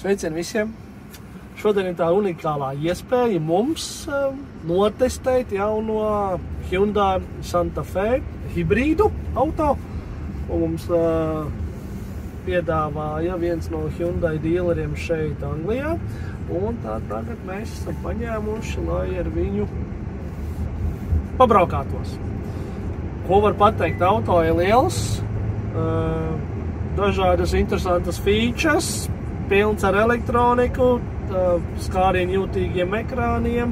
Sveicien visiem! Šodien ir tā unikālā iespēja mums notestēt jauno Hyundai Santa Fe hibrīdu auto. Un mums piedāvāja viens no Hyundai dīleriem šeit Anglijā. Un tagad mēs esam paņēmuši, lai ar viņu pabraukātos. Ko var pateikt? Auto ir liels, dažādas interesantas features, pilns ar elektroniku, skārienu jūtīgiem ekrāniem,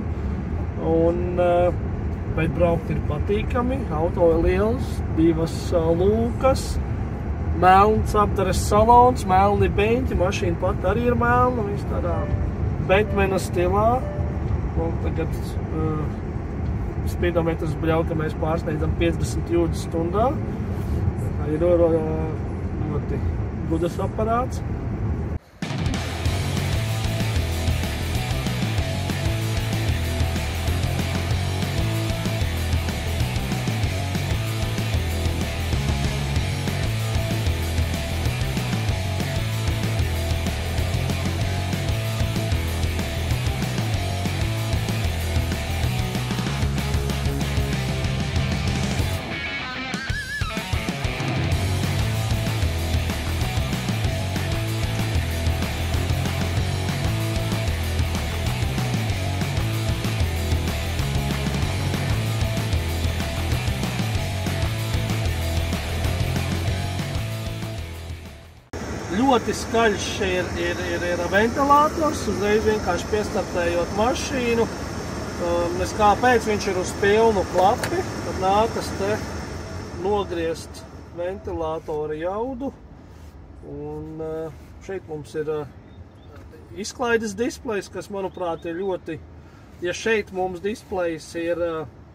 bet braukt ir patīkami. Auto ir liels, divas lūkas, melns apdares salons, melni beņķi, mašīna pat arī ir melna, viss tādā Batmana stilā. Un tagad speedometrs bļauj, ka mēs pārsniedzam 50 jūdzes stundā. Ir ļoti gudrs aparāts. Ļoti skaļš ir ventilators, uzreiz vienkārši piestartējot mašīnu. Nes kāpēc viņš ir uz pilnu klapi, tad nākas te nogriezt ventilātora jaudu. Un šeit mums ir izklaides displejs, kas, manuprāt, ir ļoti... Ja šeit mums displejs ir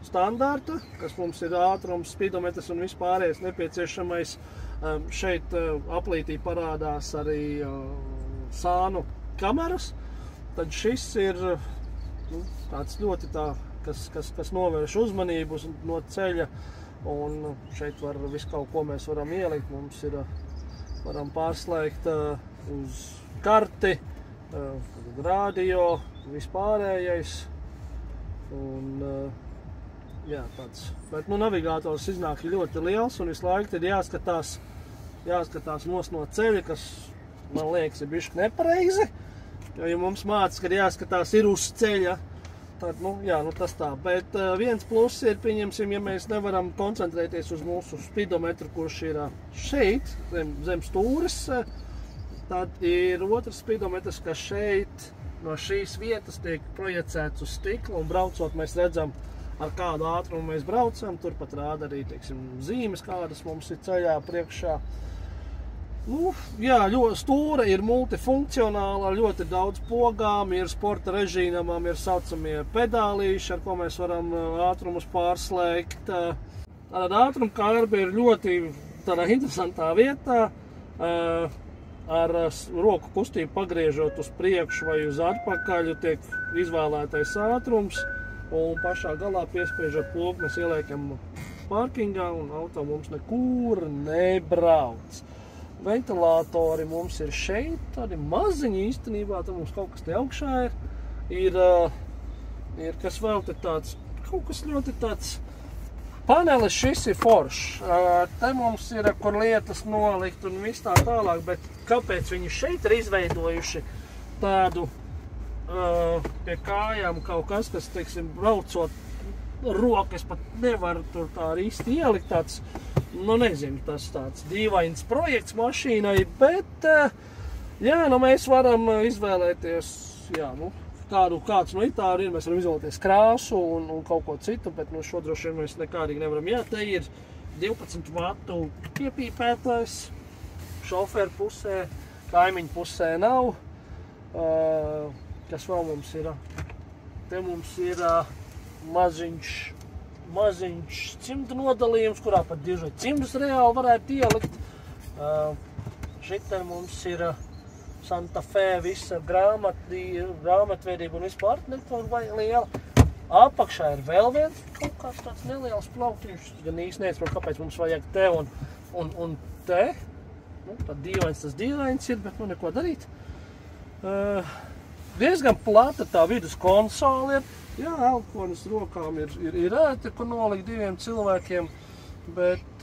standarta, kas mums ir ātrums, speedometrs un vispārējais nepieciešamais, šeit aplītī parādās arī sānu kameras, tad šis ir tāds ļoti kas novērš uzmanību no ceļa, un šeit var visu kaut ko mēs varam ielikt. Mums ir, varam pārslēgt uz karti, radio, vispārējais, un jā, tāds. Bet navigātors iznāk ļoti liels, un visu laiku tad jāskatās no ceļa, kas, man liekas, ir bišķi nepareizi. Jo, ja mums mācas, kad jāskatās ir uz ceļa, tad, tas tā. Bet viens pluss ir, pieņemsim, ja mēs nevaram koncentrēties uz mūsu speedometru, kurš ir šeit, zem stūres, tad ir otrs speedometrs, kas šeit no šīs vietas tiek projicēts uz stikla, un braucot mēs redzam, ar kādu ātrumu mēs braucam. Turpat rāda arī, teiksim, zīmes, kādas mums ir ceļā priekšā. Stūra ir multifunkcionāla, ļoti daudz pogām, ir sporta režīmam, ir saucamie pedālīši, ar ko mēs varam ātrumus pārslēgt. Tāda ātrumkārba ir ļoti tādā interesantā vietā, ar roku kustību pagriežot uz priekšu vai uz atpakaļ, tiek izvēlētais ātrums. Un pašā galā piespiežot pogu, mēs ieliekam parkingā, un auto mums nekur nebrauc. Ventilātori mums ir šeit, tādi maziņi īstenībā, tad mums kaut kas te augšā ir kas vēl te tāds, kaut kas ļoti tāds, panelis šis ir foršs. Te mums ir, kur lietas nolikt un viss tā tālāk, bet kāpēc viņi šeit ir izveidojuši tādu pie kājām kaut kas, teiksim, braucot rokas pat nevar tur tā arī īsti ielikt, tāds, nezinu, tas tāds dīvains projekts mašīnai, bet, mēs varam izvēlēties, kāds no itāru ir, mēs varam izvēlēties krāsu un kaut ko citu, bet šo droši vien mēs nekādīgi nevaram. Te ir 12 vatu piepīpētājs, šoferu pusē, kaimiņu pusē nav. Kas vēl mums ir? Te mums ir maziņš cimdu nodalījums, kurā pat diži cimdus reāli varētu ielikt. Šeit mums ir Santa Fe visa grāmatvedība un vispār vai liela. Apakšā ir vēl viens kaut kāds tāds neliels plautiņš, gan īsti neatceros, kāpēc mums vajag te un te. Tad dīvains tas dīvains ir, bet neko darīt. Diezgan plata tā vidus konsole ir. Jā, elponas rokām ir ērti, kur nolikt 2 cilvēkiem, bet,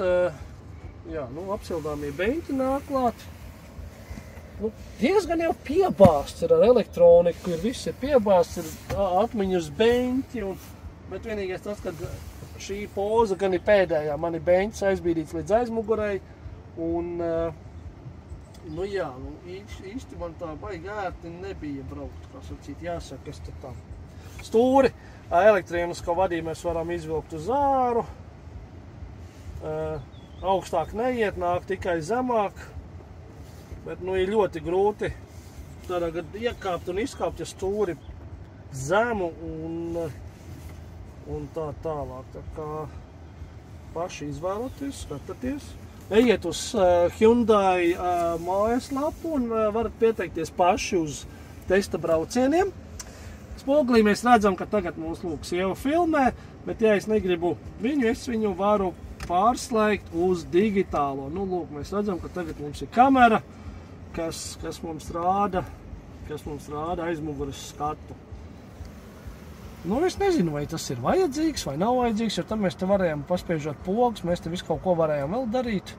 jā, apsildāmie beņķi nāk klāt. Diezgan jau piebāsts ir ar elektroniku, viss ir piebāsts, ir atmiņas beņķi, bet vienīgais tas, ka šī poza gan ir pēdējā, man ir beņķis aizbīdīts līdz aizmugurei, un, īsti man tā baigi ērti nebija braukt, kā sacīt, jāsaka, es te tā. Stūri, elektronisko vadību mēs varam izvilkt uz āru, augstāk neiet, nāk tikai zemāk, bet, ir ļoti grūti tādā gadu iekāpt un izkāpt, ja stūri zemu un tā tālāk. Tā kā paši izvēloties, skatāties. Ejiet uz Hyundai mājaslapu un varat pieteikties paši uz testa braucieniem. Spogulī mēs redzam, ka tagad mums sieva filmē, bet ja es negribu viņu, es viņu varu pārslēgt uz digitālo. Mēs redzam, ka tagad mums ir kamera, kas mums rāda aizmuguras skatu. Es nezinu, vai tas ir vajadzīgs vai nav vajadzīgs, jo tad mēs te varējām paspiežot pogas, mēs te visu kaut ko varējām vēl darīt.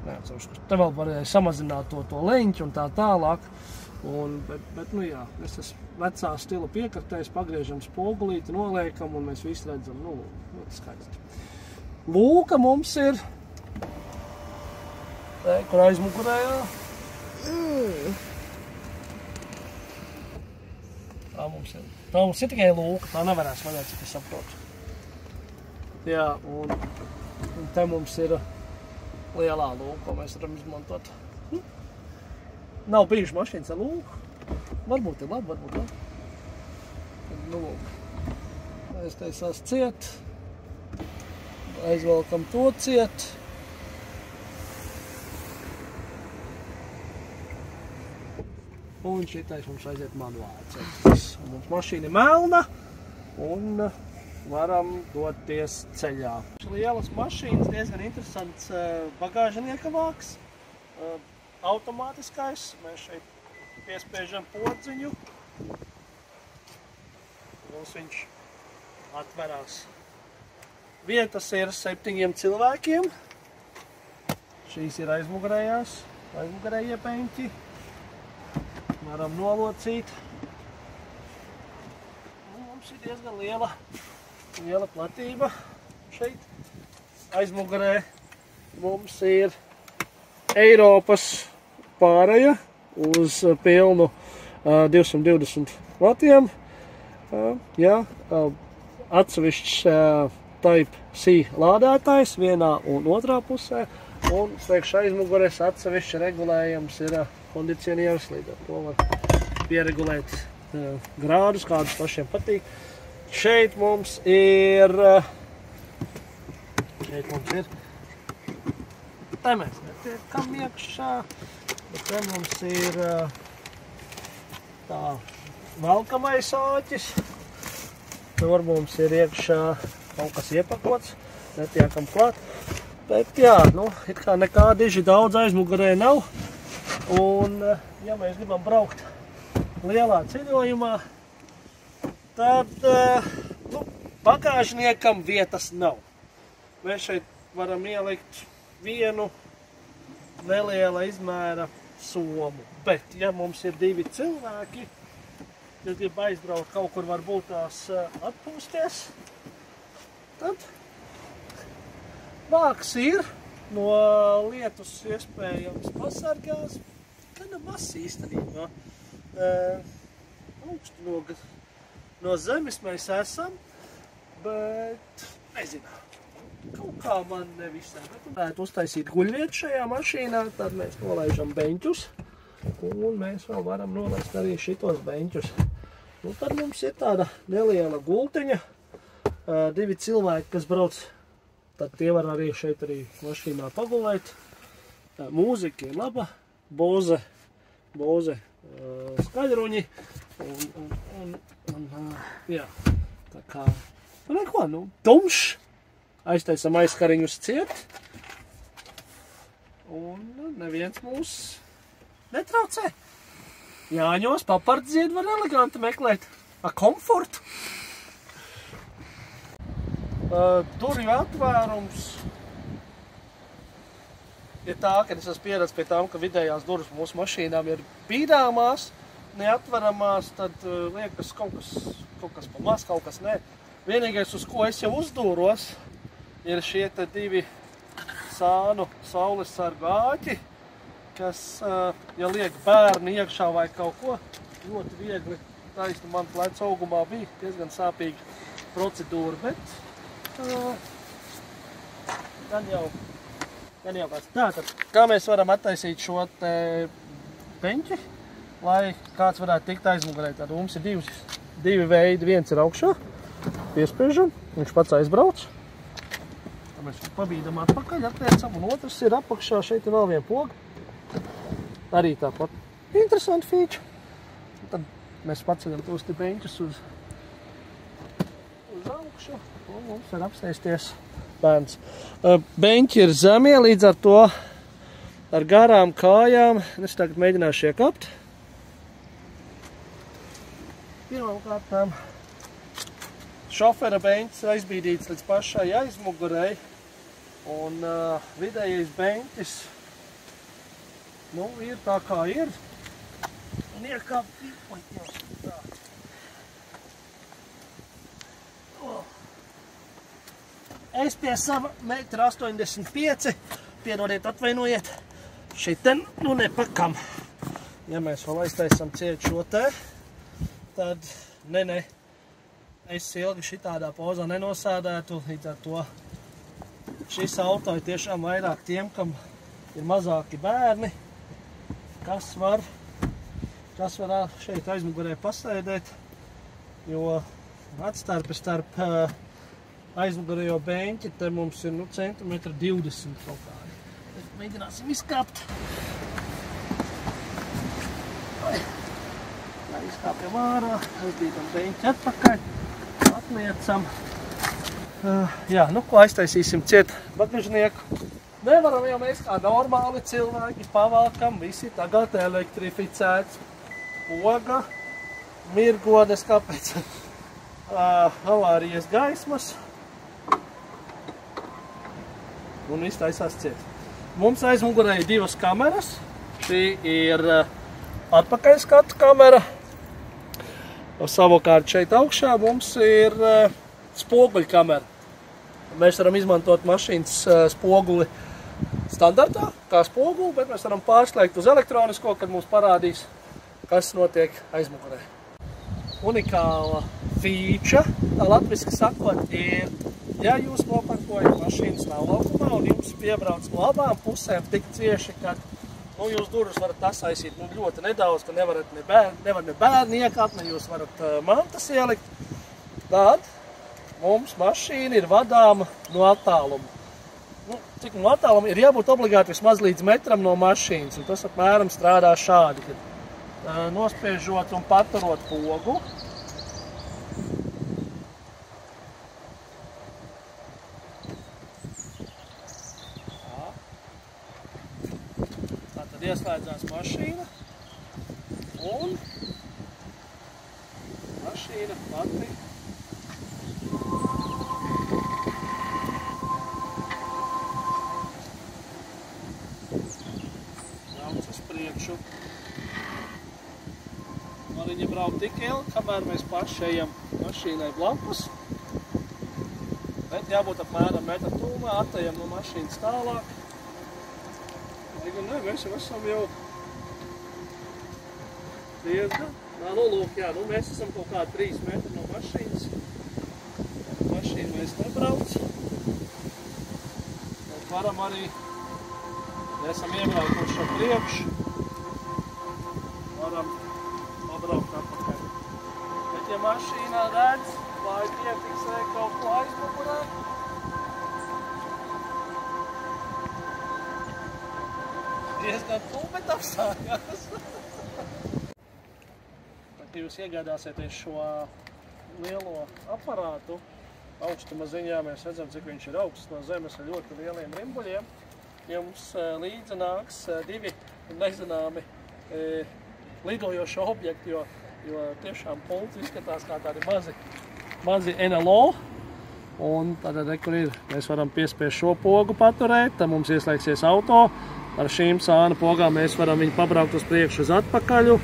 Te vēl varēja samazināt to leņķi un tā tālāk. Bet jā, mēs esam vecā stila piekartējs, pagriežam spogulīti, noliekam un mēs visi redzam, ļoti skaisti. Lūka mums ir, kur aizmugurējā. Tā mums ir tikai lūka, tā nevarēs vaļāt, cik es saprotu. Jā, un te mums ir lielā lūka, ko mēs varam izmantot. Nav bijuši mašīnas ar lūku. Varbūt ir labi, varbūt labi. Aiztaisās ciet. Aizvelkam to ciet. Un šitais mums aiziet manuāli. Mums mašīna ir melna un varam doties ceļā. Lielas mašīnas, diezgan interesants bagāžinieka vāks. Automātiskais. Mēs šeit piespiežam podziņu. Mums viņš atverās. Vietas ir 7 cilvēkiem. Šīs ir aizmugurējie peņķi. Varam nolocīt. Mums ir diezgan liela platība šeit. Aizmugurē mums ir Eiropas pāreja uz pilnu 220 vatiem. Jā, atsevišķs Type-C lādētājs vienā un otrā pusē. Un priekš aizmugures atsevišķi regulējams ir kondicionieris, līdz ar to var pieregulēt grādus, kādus pašiem patīk. Šeit mums ir, te mēs netiekam iekšā, bet te mums ir tā velkamais āķis. Tur mums ir iekšā kaut kas iepakots, netiekam klāt. Bet jā, it kā nekā diži daudz aizmugurē nav. Un, ja mēs gribam braukt lielā ceļojumā, tad bagāžniekam vietas nav. Mēs šeit varam ielikt vienu neliela izmēra somu. Bet, ja mums ir 2 cilvēki, kas grib aizbraukt kaut kur varbūt tās atpūsties, tad vāks ir, no lietus iespējams pasargās, gana mazs īstenībā. Augstu no zemes mēs esam, bet nezinu, kaut kā man nevisai. Bet varētu uztaisīt guļvietu šajā mašīnā, tad mēs nolaižam beņķus, un mēs vēl varam nolaist arī šitos beņķus. Tad mums ir tāda neliela gultiņa, 2 cilvēki, kas brauc. Tad tie var arī šeit arī mašīnā pagulēt. Mūzika ir laba, Bose skaļruņi. Jā, tā kā, neko, tumšs. Aiztaisam aizkariņus ciet. Un neviens mūs netraucē. Jāņos papardzied var eleganti meklēt. Ar komfortu. Durvju atvērums ir tā, ka es esmu pieredzis pie tām, ka vidējās durvis mūsu mašīnām ir bīdāmās, neatveramās, tad liekas kaut kas pa maz, kaut kas ne. Vienīgais, uz ko es jau uzdūros, ir šie te divi sānu saules sargu āķi, kas, ja liek bērni iekšā vai kaut ko, ļoti viegli taisni man pleca augumā bija diezgan sāpīga procedūra, bet gan jau kāds. Tātad, kā mēs varam attaisīt šo te beņķi, lai kāds varētu tikt aizmugurē. Tad mums ir divi veidi. Viens ir augšā, piespiežam, viņš pats aizbrauc. Tad mēs pabīdam atpakaļ, attiecam, un otrs ir apakšā, šeit ir vēl viena poga. Arī tāpat. Interesanti feature. Tad mēs paceļam tos te beņķus uz augšu, un mums var apsēsties bērns. Beņķi ir zemie, līdz ar to ar garām kājām. Es tagad mēģināšu iekapt. Pirmām kārtām šofera beņķis aizbīdīts līdz pašai aizmugurei, un vidējais beņķis ir tā kā ir. Un iekapt tā. Es pie sava 1,85 m, piedodiet, atvainojiet, šiten nepakam. Ja mēs vēl aiztaisam ciet šo te, tad es ilgi šitādā pozā nenosēdētu, līdz ar to šis auto ir tiešām vairāk tiem, kam ir mazāki bērni, kas var šeit aizmugurē pasēdēt, jo atstarpe starp aizmugurējo beņķi te mums ir 1,20 m kaut kādi. Mēģināsim izkāpt. Tā izkāpjam ārā, aizbīdam beņķi atpakaļ, atliecam. Jā, ko aiztaisīsim ciet bagažnieku. Nevaram jau mēs kā normāli cilvēki pavalkam, visi tagad elektrificēts. Poga, mirgodes, kāpēc avārijas gaismas. Un viss taisās ciet. Mums aizmugurē ir divas kameras. Šī ir atpakaļskatu kamera. Savukārt šeit augšā mums ir spoguļkamera. Mēs varam izmantot mašīnas spoguli standartā, kā spoguli, bet mēs varam pārslēgt uz elektronisko, kad mums parādīs, kas notiek aizmugurē. Unikāla feature, tā latviski sakot, ir, ja jūs noparkojat mašīnu stāvlaukumā un jums piebrauc no abām pusēm tik cieši, kad jūs durvis varat asaisīt ļoti nedaudz, ka nevar ne bērni iekāpt, ne jūs varat mantas ielikt, tad mums mašīna ir vadāma no attāluma. Cik no attāluma ir jābūt obligāti vismaz līdz metram no mašīnas, un tas apmēram strādā šādi, kad nospiežot un paturot pogu. Tātad ieslēdzās mašīna un mašīna pati brauc uz priekšu. Viņa brauc tik ilgi, kamēr mēs paši ejam mašīnai blakus, bet jābūt apmēram metra tūmā, atejam no mašīnas tālāk. Mēs jau esam jau diezgan. Mēs esam kaut kādi 3 metri no mašīnas. Mašīnu mēs nebrauc. Mēs varam arī, ja esam iebraukuši ar priekšu, varam braukt atpakaļ. Bet, ja mašīnā redz, vai piefiksē kaut ko aizmugurē, diezgan tūpet apstājās. Kad jūs iegādāsieties šo lielo aparātu, augstuma ziņā mēs redzam, cik viņš ir augsts no zemes ar ļoti lieliem rimbuļiem. Jums līdzi nāks divi nezināmi lidojošu objektu, jo tiešām pulci izskatās kā tādi mazi NLO. Un tātad, kur ir, mēs varam piespiest šo pogu paturēt, tad mums ieslēgsies auto. Ar šīm sāna pogām mēs varam viņu pabraukt uz priekšu uz atpakaļu.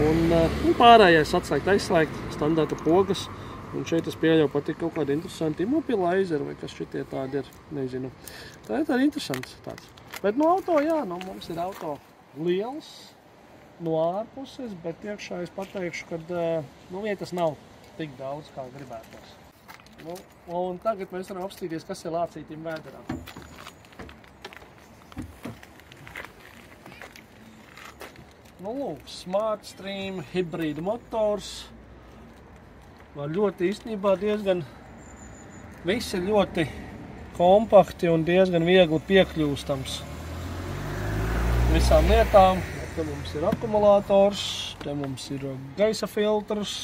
Un pārējais atslēgt, aizslēgt, standarta pogas. Un šeit es pieļauju pat kaut kādi interesanti immobilizeri vai kas šitie tādi ir, nezinu. Tā ir tādi interesanti tāds. Bet no auto, jā, mums ir auto liels no ārpuses, bet iekšā es pateikšu, ka vietas nav tik daudz, kā gribētos. Un tagad mēs varam apstīties, kas ir lācītim vēderā. Lūk, SmartStream hibrīda motors. Ļoti īstenībā diezgan, viss ir ļoti kompakti un diezgan viegli piekļūstams visām lietām. Te mums ir akumulators, te mums ir gaisa filtrs,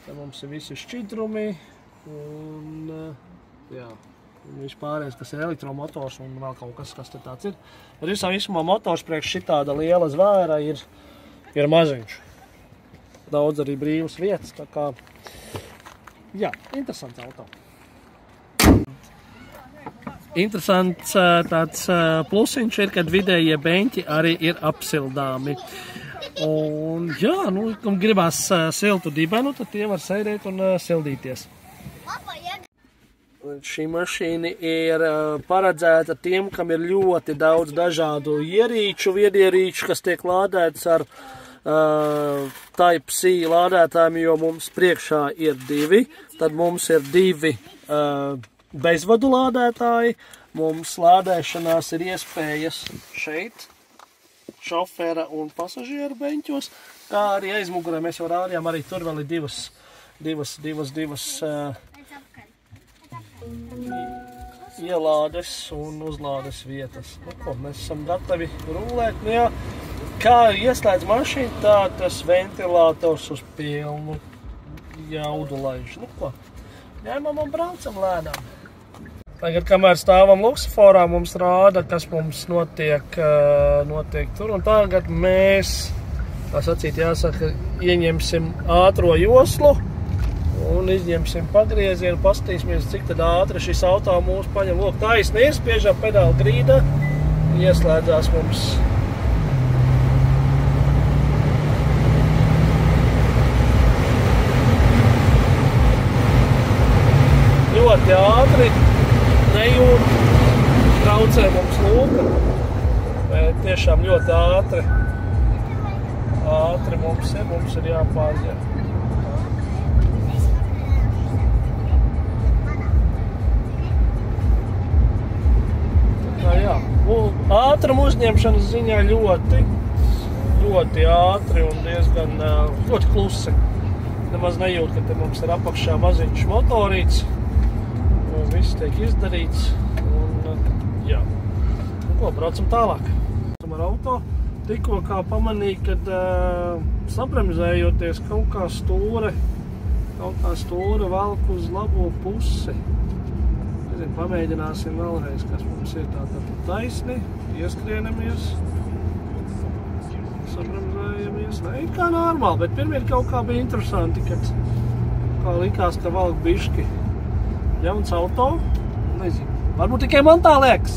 te mums ir visi šķidrumi. Un vispārējais, kas ir elektromotors un vēl kaut kas te tāds ir. Bet visam vismā motors priekš šitāda liela zvēra ir maziņš. Daudz arī brīvas vietas, tā kā, jā, interesants auto. Interesants tāds plusiņš ir, kad vidējie beņķi arī ir apsildāmi. Un jā, kam gribās siltu dibenu, tad tie var sēdēt un sildīties. Šī mašīna ir paredzēta tiem, kam ir ļoti daudz dažādu ierīču, viedierīču, kas tiek lādēts ar Type-C lādētājiem, jo mums priekšā ir 2, tad mums ir 2 bezvadu lādētāji, mums lādēšanās ir iespējas šeit, šofera un pasažieru beņķos, kā arī aizmugurē mēs jau rādījām, arī tur vēl ir divas ielādes un uzlādes vietas. Mēs esam gatavi rulēt. Jā, kā ieslēdz mašīnu, tā tas ventilators uz pilnu jaudu laiž. Ņemam un braucam lēnām. Tagad, kamēr stāvam luksusforā, mums rāda, kas mums notiek tur. Un tagad mēs, tā sacīt jāsaka, ieņemsim ātro joslu un izņemsim pagriezienu, paskatīsimies, cik tad ātri šis auto mūs paņem. Lūk, taisni ir, spiežam pedāli grīda, ieslēdzās mums. Ļoti ātri, nejūt, traucē mums lūka, bet tiešām ļoti ātri mums ir jāpārģer. Ātrumu uzņemšanas ziņā ļoti ātri un diezgan ļoti klusi. Nemaz nejūt, ka te mums ir apakšā maziņš motorīts. Viss tiek izdarīts. Un, jā. Braucam tālāk. Ar auto tikko kā pamanīju, kad sabremzējoties kaut kā stūre velk uz labo pusi. Pamēģināsim vēlreiz, kas mums ir tātad taisni, ieskrienamies, sabremzējamies. Nē, kā normāli, bet pirmie kaut kā bija interesanti, kad kā likās, ka valk bišķi jauns auto. Nezinu, varbūt tikai man tā liekas.